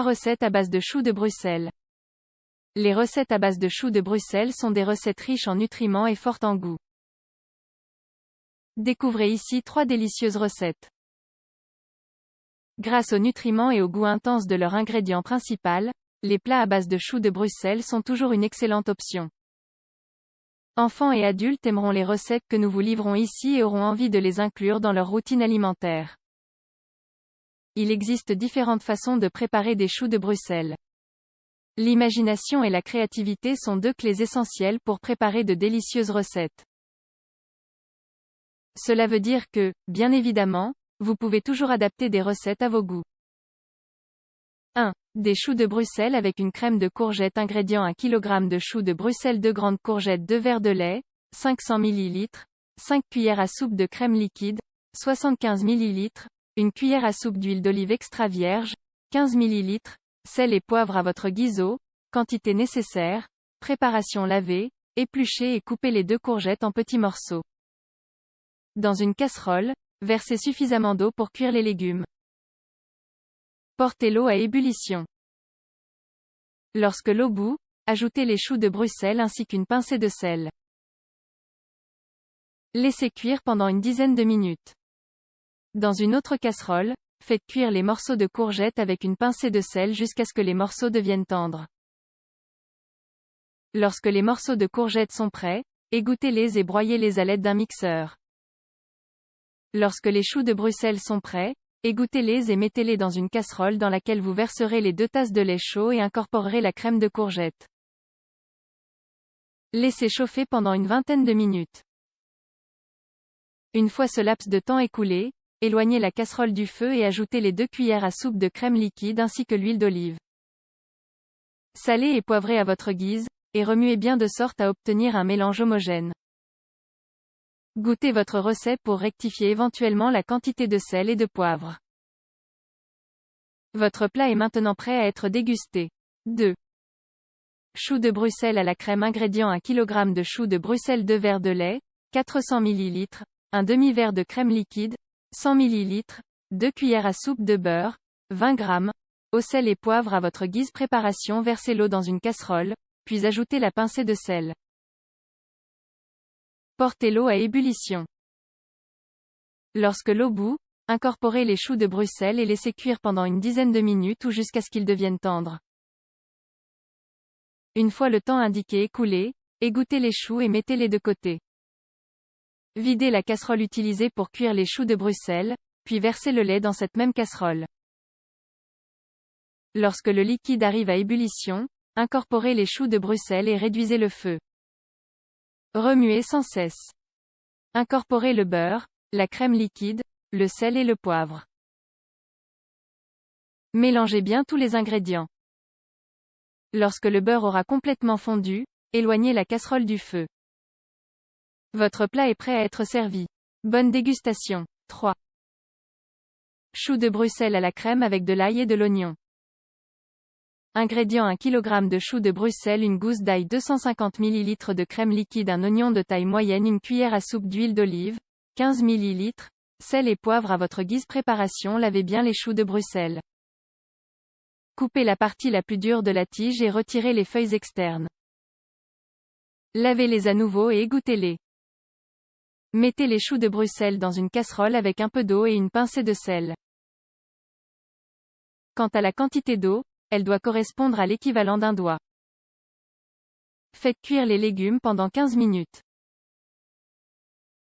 recettes à base de choux de Bruxelles. Les recettes à base de choux de Bruxelles sont des recettes riches en nutriments et fortes en goût. Découvrez ici 3 délicieuses recettes. Grâce aux nutriments et au goût intense de leur ingrédient principal, les plats à base de choux de Bruxelles sont toujours une excellente option. Enfants et adultes aimeront les recettes que nous vous livrons ici et auront envie de les inclure dans leur routine alimentaire. Il existe différentes façons de préparer des choux de Bruxelles. L'imagination et la créativité sont 2 clés essentielles pour préparer de délicieuses recettes. Cela veut dire que, bien évidemment, vous pouvez toujours adapter des recettes à vos goûts. 1. Des choux de Bruxelles avec une crème de courgettes. Ingrédients: 1 kg de choux de Bruxelles, 2 grandes courgettes, 2 verres de lait, 500 ml, 5 cuillères à soupe de crème liquide, 75 ml, 1 cuillère à soupe d'huile d'olive extra vierge, 15 ml, sel et poivre à votre guise. Quantité nécessaire. Préparation: laver, éplucher et couper les 2 courgettes en petits morceaux. Dans une casserole, versez suffisamment d'eau pour cuire les légumes. Portez l'eau à ébullition. Lorsque l'eau bout, ajoutez les choux de Bruxelles ainsi qu'une pincée de sel. Laissez cuire pendant une dizaine de minutes. Dans une autre casserole, faites cuire les morceaux de courgettes avec une pincée de sel jusqu'à ce que les morceaux deviennent tendres. Lorsque les morceaux de courgettes sont prêts, égouttez-les et broyez-les à l'aide d'un mixeur. Lorsque les choux de Bruxelles sont prêts, égouttez-les et mettez-les dans une casserole dans laquelle vous verserez les 2 tasses de lait chaud et incorporerez la crème de courgette. Laissez chauffer pendant une vingtaine de minutes. Une fois ce laps de temps écoulé, éloignez la casserole du feu et ajoutez les 2 cuillères à soupe de crème liquide ainsi que l'huile d'olive. Salez et poivrez à votre guise, et remuez bien de sorte à obtenir un mélange homogène. Goûtez votre recette pour rectifier éventuellement la quantité de sel et de poivre. Votre plat est maintenant prêt à être dégusté. 2. Choux de Bruxelles à la crème. Ingrédients: 1 kg de choux de Bruxelles, 2 verres de lait, 400 ml, un demi-verre de crème liquide, 100 ml, 2 cuillères à soupe de beurre, 20 g, eau, sel et poivre à votre guise. Préparation: versez l'eau dans une casserole, puis ajoutez la pincée de sel. Portez l'eau à ébullition. Lorsque l'eau bout, incorporez les choux de Bruxelles et laissez cuire pendant une dizaine de minutes ou jusqu'à ce qu'ils deviennent tendres. Une fois le temps indiqué écoulé, égouttez les choux et mettez-les de côté. Videz la casserole utilisée pour cuire les choux de Bruxelles, puis versez le lait dans cette même casserole. Lorsque le liquide arrive à ébullition, incorporez les choux de Bruxelles et réduisez le feu. Remuez sans cesse. Incorporez le beurre, la crème liquide, le sel et le poivre. Mélangez bien tous les ingrédients. Lorsque le beurre aura complètement fondu, éloignez la casserole du feu. Votre plat est prêt à être servi. Bonne dégustation. 3. Choux de Bruxelles à la crème avec de l'ail et de l'oignon. Ingrédients: 1 kg de choux de Bruxelles, une gousse d'ail, 250 ml de crème liquide, un oignon de taille moyenne, une cuillère à soupe d'huile d'olive, 15 ml, sel et poivre à votre guise. Préparation: lavez bien les choux de Bruxelles. Coupez la partie la plus dure de la tige et retirez les feuilles externes. Lavez-les à nouveau et égouttez-les. Mettez les choux de Bruxelles dans une casserole avec un peu d'eau et une pincée de sel. Quant à la quantité d'eau, elle doit correspondre à l'équivalent d'un doigt. Faites cuire les légumes pendant 15 minutes.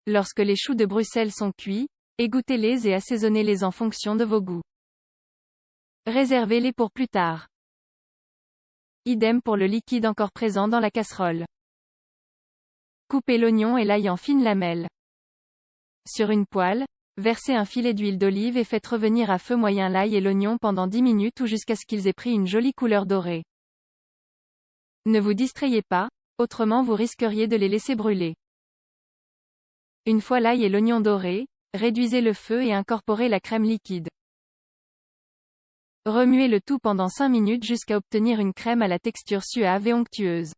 Lorsque les choux de Bruxelles sont cuits, égouttez-les et assaisonnez-les en fonction de vos goûts. Réservez-les pour plus tard. Idem pour le liquide encore présent dans la casserole. Coupez l'oignon et l'ail en fines lamelles. Sur une poêle, versez un filet d'huile d'olive et faites revenir à feu moyen l'ail et l'oignon pendant 10 minutes ou jusqu'à ce qu'ils aient pris une jolie couleur dorée. Ne vous distrayez pas, autrement vous risqueriez de les laisser brûler. Une fois l'ail et l'oignon dorés, réduisez le feu et incorporez la crème liquide. Remuez le tout pendant 5 minutes jusqu'à obtenir une crème à la texture suave et onctueuse.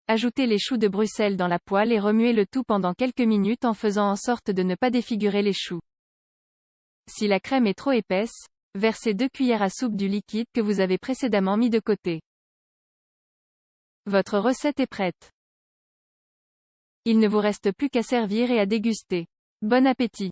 Ajoutez les choux de Bruxelles dans la poêle et remuez le tout pendant quelques minutes en faisant en sorte de ne pas défigurer les choux. Si la crème est trop épaisse, Versez 2 cuillères à soupe du liquide que vous avez précédemment mis de côté. Votre recette est prête. Il ne vous reste plus qu'à servir et à déguster. Bon appétit!